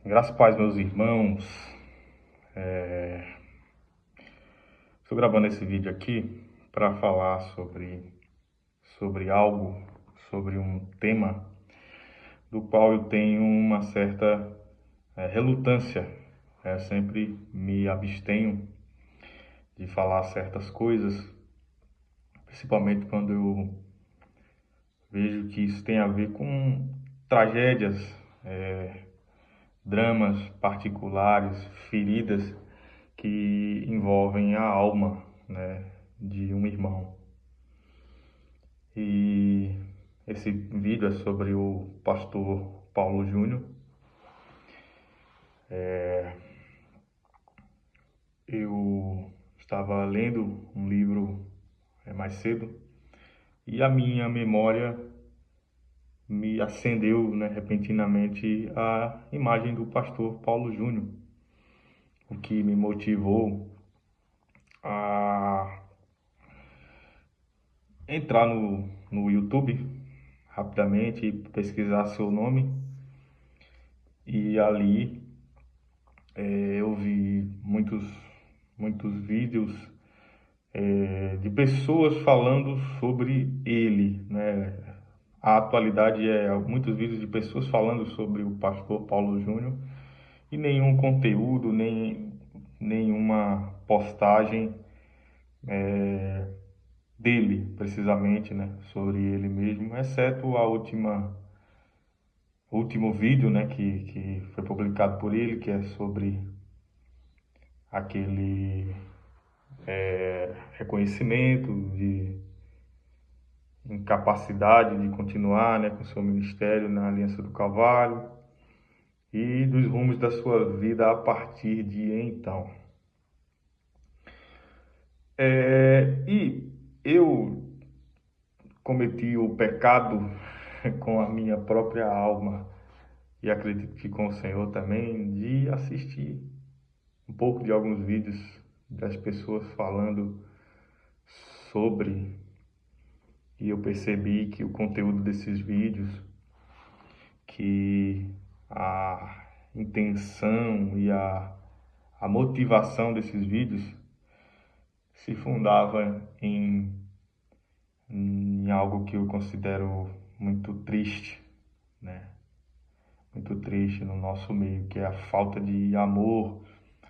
Graças a paz, meus irmãos. Estou gravando esse vídeo aqui para falar sobre algo, sobre um tema do qual eu tenho uma certa relutância. Sempre me abstenho de falar certas coisas, principalmente quando eu vejo que isso tem a ver com tragédias, dramas particulares, feridas que envolvem a alma, né, de um irmão. E esse vídeo é sobre o pastor Paulo Júnior. Eu estava lendo um livro mais cedo e a minha memória me acendeu, né, repentinamente a imagem do pastor Paulo Júnior, o que me motivou a entrar no YouTube rapidamente e pesquisar seu nome. E ali eu vi muitos vídeos de pessoas falando sobre ele, né? A atualidade é muitos vídeos de pessoas falando sobre o pastor Paulo Júnior e nenhum conteúdo, nenhuma postagem dele, precisamente, né? Sobre ele mesmo, exceto o último vídeo, né? Que foi publicado por ele, que é sobre aquele reconhecimento de incapacidade de continuar, né, com seu ministério na Aliança do Calvário e dos rumos da sua vida a partir de então. E eu cometi o pecado com a minha própria alma e acredito que com o Senhor também, de assistir um pouco de alguns vídeos das pessoas falando sobre, e eu percebi que o conteúdo desses vídeos, que a intenção e a motivação desses vídeos se fundava em algo que eu considero muito triste, né? Muito triste no nosso meio, que é a falta de amor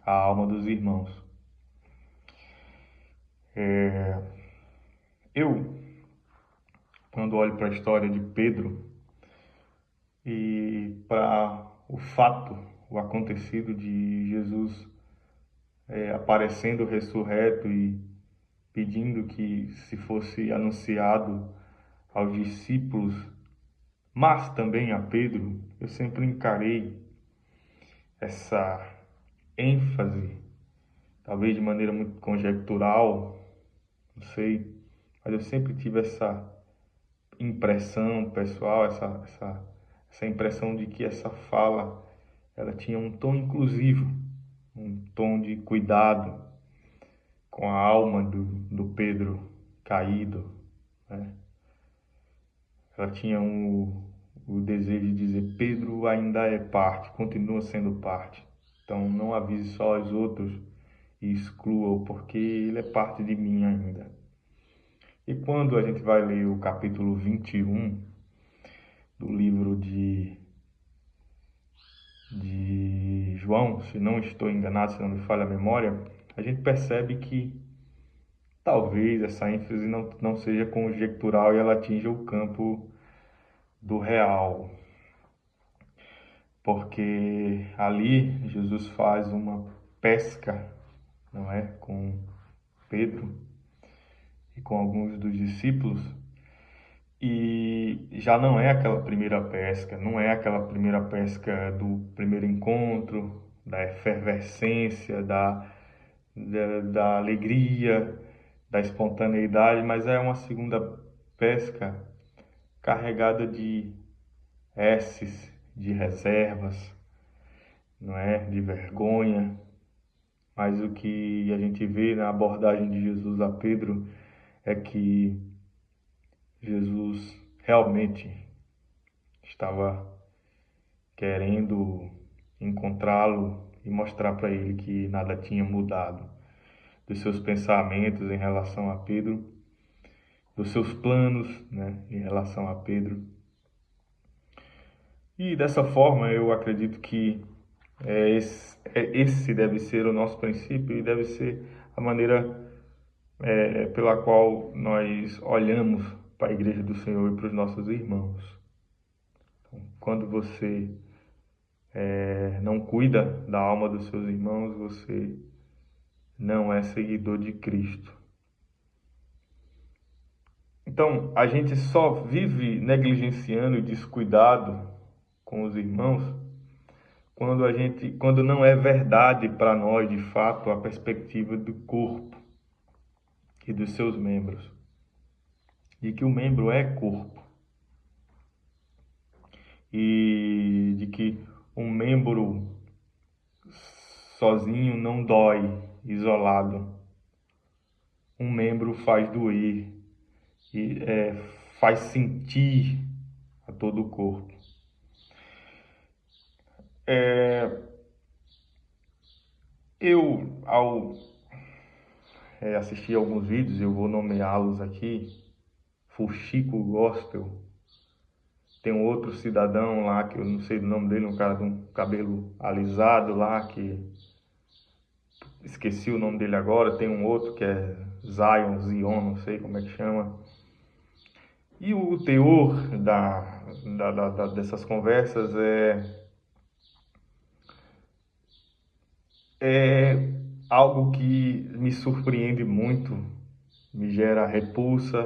à alma dos irmãos. Eu, quando olho para a história de Pedro e para o fato, o acontecido de Jesus aparecendo ressurreto e pedindo que se fosse anunciado aos discípulos, mas também a Pedro, eu sempre encarei essa ênfase, talvez de maneira muito conjectural, não sei, mas eu sempre tive essa impressão pessoal, essa impressão de que essa fala ela tinha um tom inclusivo, um tom de cuidado com a alma do Pedro caído, né? Ela tinha o desejo de dizer: Pedro ainda é parte, continua sendo parte. Então não avise só aos outros e exclua-o, porque ele é parte de mim ainda. E quando a gente vai ler o capítulo 21 do livro de João, se não estou enganado, se não me falha a memória, a gente percebe que talvez essa ênfase não seja conjectural e ela atinja o campo do real, porque ali Jesus faz uma pesca, não é, com Pedro e com alguns dos discípulos, e já não é aquela primeira pesca, não é aquela primeira pesca do primeiro encontro, da efervescência, da alegria, da espontaneidade, mas é uma segunda pesca carregada de esses, de reservas, não é? De vergonha. Mas o que a gente vê na abordagem de Jesus a Pedro é que Jesus realmente estava querendo encontrá-lo e mostrar para ele que nada tinha mudado dos seus pensamentos em relação a Pedro, dos seus planos, né, em relação a Pedro. E dessa forma eu acredito que esse deve ser o nosso princípio e deve ser a maneira pela qual nós olhamos para a igreja do Senhor e para os nossos irmãos. Então, quando você não cuida da alma dos seus irmãos, você não é seguidor de Cristo. Então, a gente só vive negligenciando e descuidado com os irmãos quando não é verdade para nós, de fato, a perspectiva do corpo e dos seus membros. De que o membro é corpo. E de que um membro sozinho não dói, isolado. Um membro faz doer e faz sentir a todo o corpo. Eu, ao assistir alguns vídeos, eu vou nomeá-los aqui, Fuxico Gospel, tem um outro cidadão lá, que eu não sei o nome dele, um cara de um cabelo alisado lá, que esqueci o nome dele agora, tem um outro que é Zion, não sei como é que chama. E o teor dessas conversas é algo que me surpreende muito, me gera repulsa,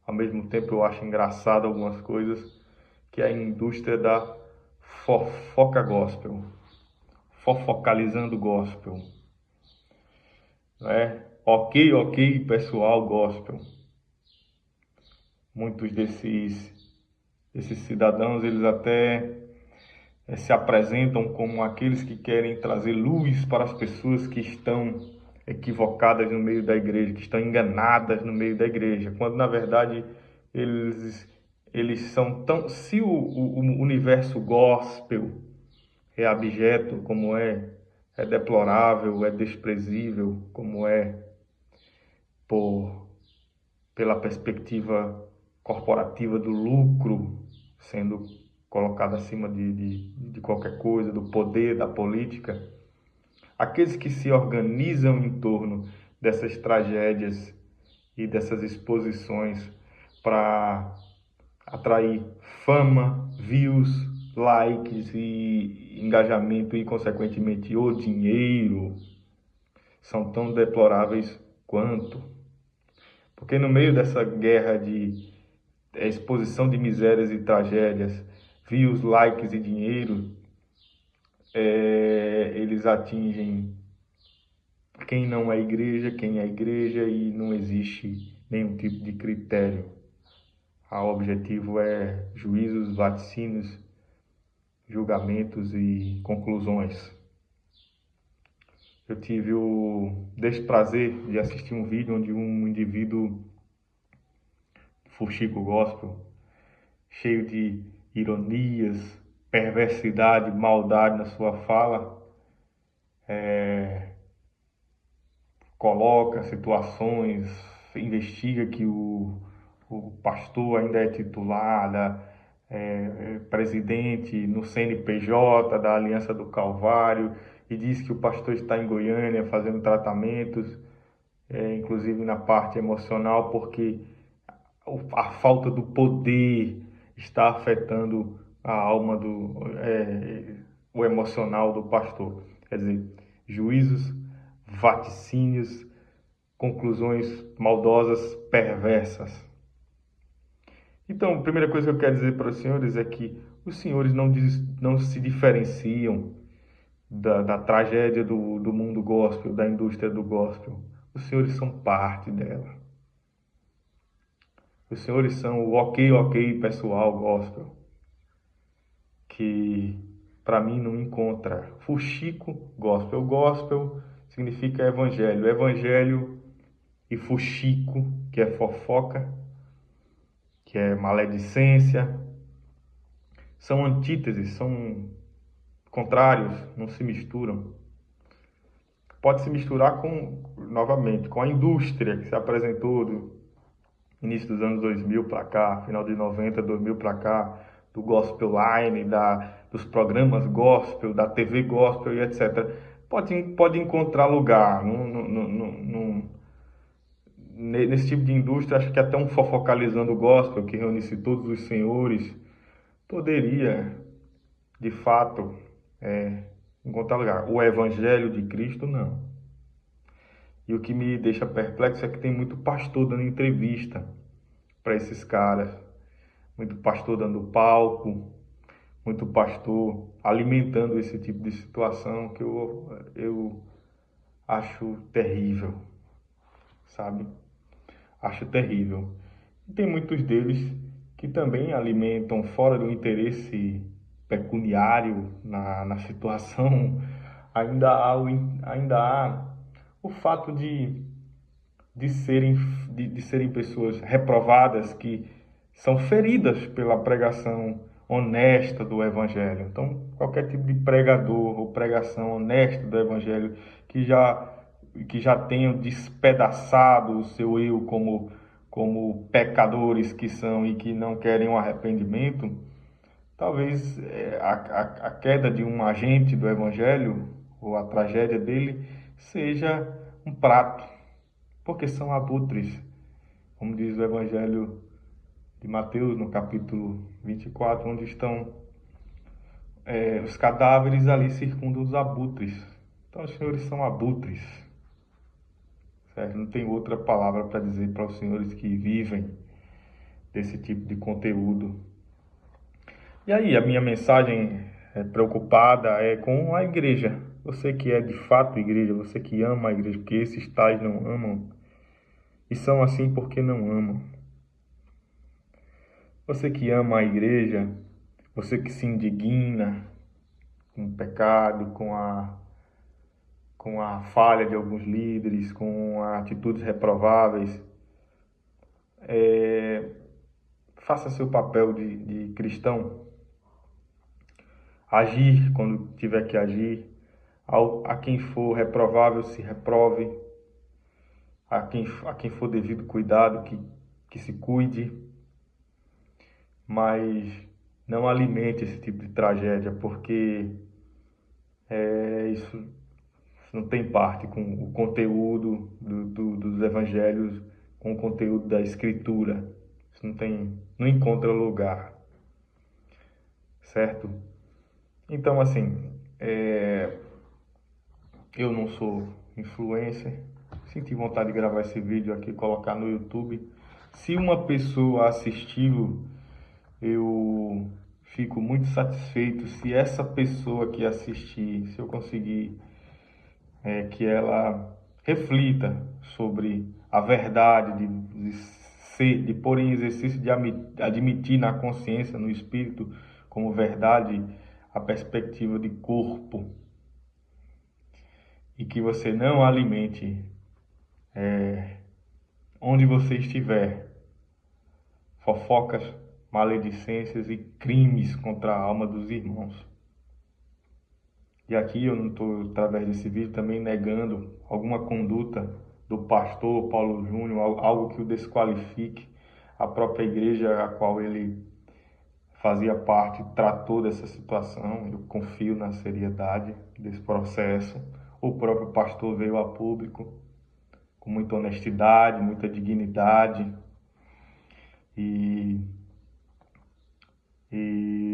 ao mesmo tempo eu acho engraçado algumas coisas, que é a indústria da fofoca gospel, fofocalizando gospel, né? Ok, pessoal gospel. Muitos desses cidadãos, eles até se apresentam como aqueles que querem trazer luz para as pessoas que estão equivocadas no meio da igreja, que estão enganadas no meio da igreja, quando na verdade eles são tão... Se o universo gospel é abjeto como é deplorável, é desprezível como pela perspectiva corporativa do lucro sendo colocado acima de qualquer coisa, do poder, da política, aqueles que se organizam em torno dessas tragédias e dessas exposições para atrair fama, views, likes e engajamento e, consequentemente, o dinheiro, são tão deploráveis quanto. Porque no meio dessa guerra de exposição de misérias e tragédias, views, likes e dinheiro, eles atingem quem não é igreja, quem é igreja, e não existe nenhum tipo de critério. O objetivo é juízos, vaticínios, julgamentos e conclusões. Eu tive o desprazer de assistir um vídeo onde um indivíduo, fuxico gospel, cheio de ironias, perversidade, maldade na sua fala, coloca situações, investiga que o pastor ainda é titular, presidente no CNPJ da Aliança do Calvário, e diz que o pastor está em Goiânia fazendo tratamentos, inclusive na parte emocional, porque a falta do poder está afetando a alma o emocional do pastor. Quer dizer, juízos, vaticínios, conclusões maldosas, perversas. Então, a primeira coisa que eu quero dizer para os senhores é que os senhores não se diferenciam da tragédia do mundo gospel, da indústria do gospel. Os senhores são parte dela. Os senhores são o ok, pessoal gospel, que para mim não encontra fuxico gospel. Gospel significa evangelho. Evangelho e fuxico, que é fofoca, que é maledicência, são antíteses, são contrários, não se misturam. Pode se misturar novamente, com a indústria que se apresentou do início dos anos 2000 para cá, final de 90, 2000 para cá, do gospel line, dos programas gospel, da TV gospel e etc. Pode encontrar lugar nesse tipo de indústria. Acho que até um fofocalizando gospel, que reunisse todos os senhores, poderia, de fato, encontrar lugar. O Evangelho de Cristo, não. E o que me deixa perplexo é que tem muito pastor dando entrevista para esses caras, muito pastor dando palco, muito pastor alimentando esse tipo de situação que eu acho terrível, sabe? Acho terrível. E tem muitos deles que também alimentam fora do interesse pecuniário na situação. Ainda há o fato de serem, de serem pessoas reprovadas que são feridas pela pregação honesta do Evangelho. Então, qualquer tipo de pregador ou pregação honesta do Evangelho que já tenham despedaçado o seu eu como pecadores que são e que não querem um arrependimento, talvez a queda de um agente do Evangelho ou a tragédia dele seja um prato, porque são abutres, como diz o Evangelho de Mateus, no capítulo 24, onde estão os cadáveres, ali circundam os abutres. Então, os senhores são abutres, certo? Não tem outra palavra para dizer para os senhores que vivem desse tipo de conteúdo. E aí, a minha mensagem preocupada é com a igreja. Você que é de fato igreja, você que ama a igreja, porque esses tais não amam, e são assim porque não amam. Você que ama a igreja, você que se indigna com o pecado, com a falha de alguns líderes, com atitudes reprováveis, faça seu papel de cristão. Agir quando tiver que agir. A quem for reprovável, se reprove. A quem for devido cuidado, que se cuide. Mas não alimente esse tipo de tragédia, porque isso não tem parte com o conteúdo dos evangelhos, com o conteúdo da escritura. Isso não encontra lugar, certo? Então, assim, eu não sou influencer. Senti vontade de gravar esse vídeo aqui e colocar no YouTube. Se uma pessoa assistiu, eu fico muito satisfeito. Se essa pessoa que assistir, se eu conseguir que ela reflita sobre a verdade de pôr em exercício, de admitir na consciência, no espírito, como verdade, a perspectiva de corpo, e que você não alimente onde você estiver fofocas, maledicências e crimes contra a alma dos irmãos. E aqui eu não estou, através desse vídeo, também negando alguma conduta do pastor Paulo Júnior, algo que o desqualifique. A própria igreja a qual ele fazia parte tratou dessa situação. Eu confio na seriedade desse processo. O próprio pastor veio a público com muita honestidade, muita dignidade e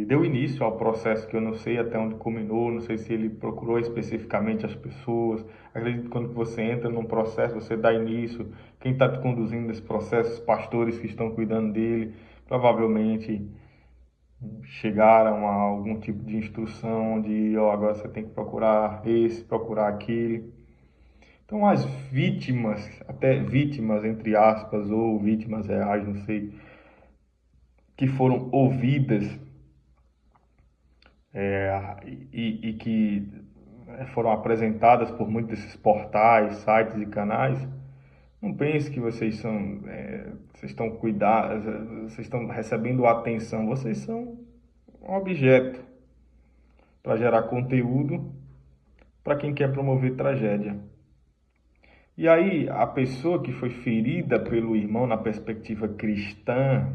deu início ao processo que eu não sei até onde culminou, não sei se ele procurou especificamente as pessoas. Acredito que quando você entra num processo, você dá início, quem está te conduzindo nesse processo, os pastores que estão cuidando dele, provavelmente chegaram a algum tipo de instrução de, agora você tem que procurar esse, procurar aquele. Então as vítimas, até vítimas entre aspas, ou vítimas reais, não sei, que foram ouvidas e que foram apresentadas por muitos desses portais, sites e canais, não pense que vocês estão cuidados, vocês estão recebendo atenção, vocês são um objeto. para gerar conteúdo para quem quer promover tragédia. E aí, a pessoa que foi ferida pelo irmão na perspectiva cristã,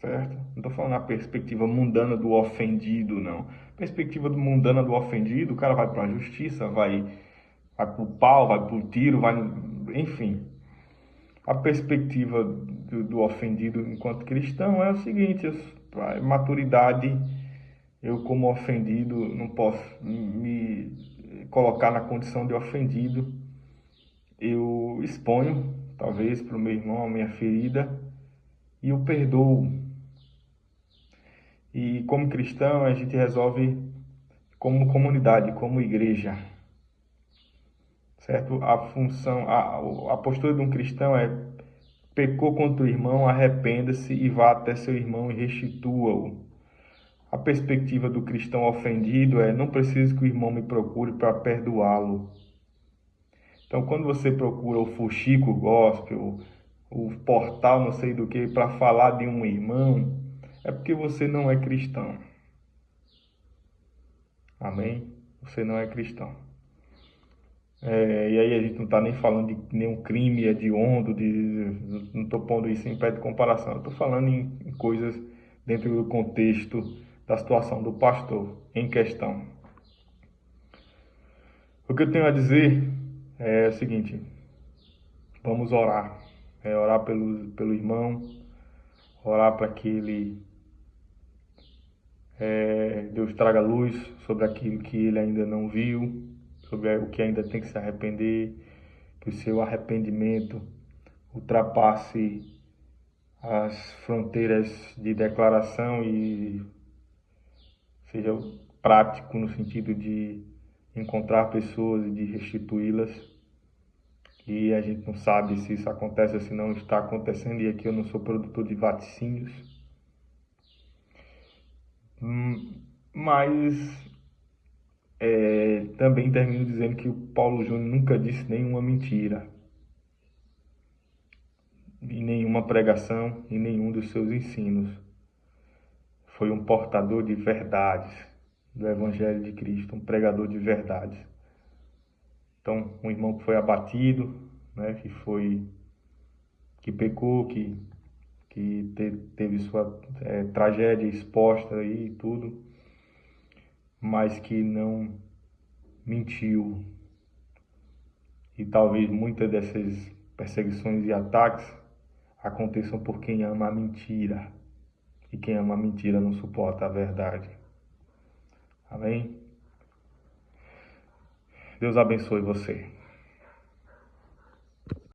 certo? Não estou falando na perspectiva mundana do ofendido, não. Perspectiva mundana do ofendido, o cara vai para a justiça, vai pro pau, vai pro tiro, vai, enfim. A perspectiva do ofendido enquanto cristão é o seguinte: a maturidade, eu como ofendido não posso me colocar na condição de ofendido. Eu exponho, talvez, para o meu irmão a minha ferida e o perdoo. E como cristão, a gente resolve como comunidade, como igreja. Certo? A função, a postura de um cristão é: pecou contra o irmão, arrependa-se e vá até seu irmão e restitua-o. A perspectiva do cristão ofendido é: não preciso que o irmão me procure para perdoá-lo. Então, quando você procura o Fuxico Gospel, o portal não sei do que, para falar de um irmão, é porque você não é cristão. Amém? Você não é cristão. E aí a gente não está nem falando de nenhum crime hediondo, não estou pondo isso em pé de comparação. Eu estou falando em coisas dentro do contexto da situação do pastor em questão. O que eu tenho a dizer é o seguinte: vamos orar. Orar pelo irmão, orar para que ele, Deus traga luz sobre aquilo que ele ainda não viu, sobre o que ainda tem que se arrepender, que o seu arrependimento ultrapasse as fronteiras de declaração e seja prático no sentido de encontrar pessoas e de restituí-las. E a gente não sabe se isso acontece ou se não está acontecendo, e aqui eu não sou produtor de vaticínios. Mas também termino dizendo que o Paulo Júnior nunca disse nenhuma mentira em nenhuma pregação, em nenhum dos seus ensinos. Foi um portador de verdades do Evangelho de Cristo, um pregador de verdades. Então, um irmão que foi abatido, né, que pecou, que teve sua tragédia exposta aí e tudo, mas que não mentiu. E talvez muitas dessas perseguições e ataques aconteçam por quem ama a mentira. E quem ama a mentira não suporta a verdade. Amém? Deus abençoe você.